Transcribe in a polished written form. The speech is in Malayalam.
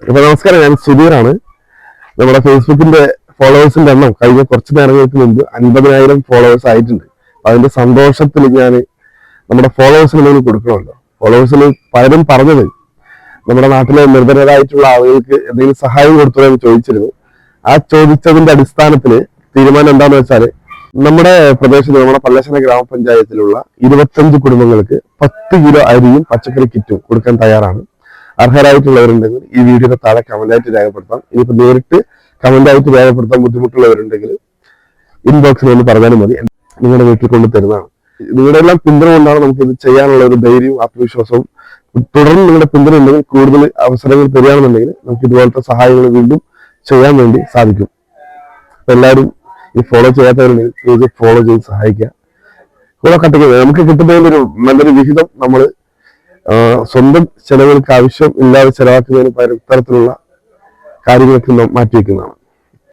അപ്പൊ നമസ്കാരം, ഞാൻ സുധീറാണ്. നമ്മുടെ ഫേസ്ബുക്കിന്റെ ഫോളോവേഴ്സിന്റെ എണ്ണം കഴിഞ്ഞ കുറച്ച് നേരങ്ങൾക്ക് മുമ്പ് 50,000 ഫോളോവേഴ്സ് ആയിട്ടുണ്ട്. അപ്പൊ അതിന്റെ സന്തോഷത്തിൽ ഞാൻ നമ്മുടെ ഫോളോവേഴ്സിന് എന്തെങ്കിലും കൊടുക്കണമല്ലോ. ഫോളോവേഴ്സിന് പലരും പറഞ്ഞത് നമ്മുടെ നാട്ടിലെ നിർധനരായിട്ടുള്ള ആളുകൾക്ക് എന്തെങ്കിലും സഹായം കൊടുത്തതെന്ന് ചോദിച്ചിരുന്നു. ആ ചോദിച്ചതിന്റെ അടിസ്ഥാനത്തിൽ തീരുമാനം എന്താണെന്ന് വെച്ചാൽ, നമ്മുടെ പ്രദേശത്ത് നമ്മുടെ പല്ലശ്ശന ഗ്രാമപഞ്ചായത്തിലുള്ള 25 കുടുംബങ്ങൾക്ക് 10 കിലോ അരിയും പച്ചക്കറി കിറ്റും കൊടുക്കാൻ തയ്യാറാണ്. അർഹരായിട്ടുള്ളവരുണ്ടെങ്കിൽ ഈ വീഡിയോയുടെ താഴെ കമന്റായിട്ട് രേഖപ്പെടുത്താം. ഇനിയിപ്പോൾ നേരിട്ട് കമന്റായിട്ട് രേഖപ്പെടുത്താൻ ബുദ്ധിമുട്ടുള്ളവരുണ്ടെങ്കിൽ ഇൻബോക്സിൽ ഒന്ന് പറഞ്ഞാലും മതി, നിങ്ങളുടെ വീട്ടിൽ കൊണ്ട് തരുന്നതാണ്. നിങ്ങളുടെ എല്ലാം പിന്തുണ കൊണ്ടാണ് നമുക്ക് ഇത് ചെയ്യാനുള്ള ഒരു ധൈര്യവും ആത്മവിശ്വാസവും. തുടർന്ന് നിങ്ങളുടെ പിന്തുണ ഉണ്ടെങ്കിൽ കൂടുതൽ അവസരങ്ങൾ തരികയാണെന്നുണ്ടെങ്കിൽ നമുക്ക് ഇതുപോലത്തെ സഹായങ്ങൾ വീണ്ടും ചെയ്യാൻ വേണ്ടി സാധിക്കും. എല്ലാവരും ഈ ഫോളോ ചെയ്യാത്തവരുണ്ടെങ്കിൽ പേജ് ഫോളോ ചെയ്ത് സഹായിക്കുക. കൂടെ കട്ടിക്കുന്നത് നമുക്ക് കിട്ടുന്നതിനൊരു നല്ലൊരു വിഹിതം നമ്മൾ സ്വന്തം ചെലവുകൾക്ക് ആവശ്യം ഇല്ലാതെ ചെലവാക്കുന്നതിന് പകരം ഇത്തരത്തിലുള്ള കാര്യങ്ങൾക്ക് മാറ്റിവെക്കുന്നതാണ്.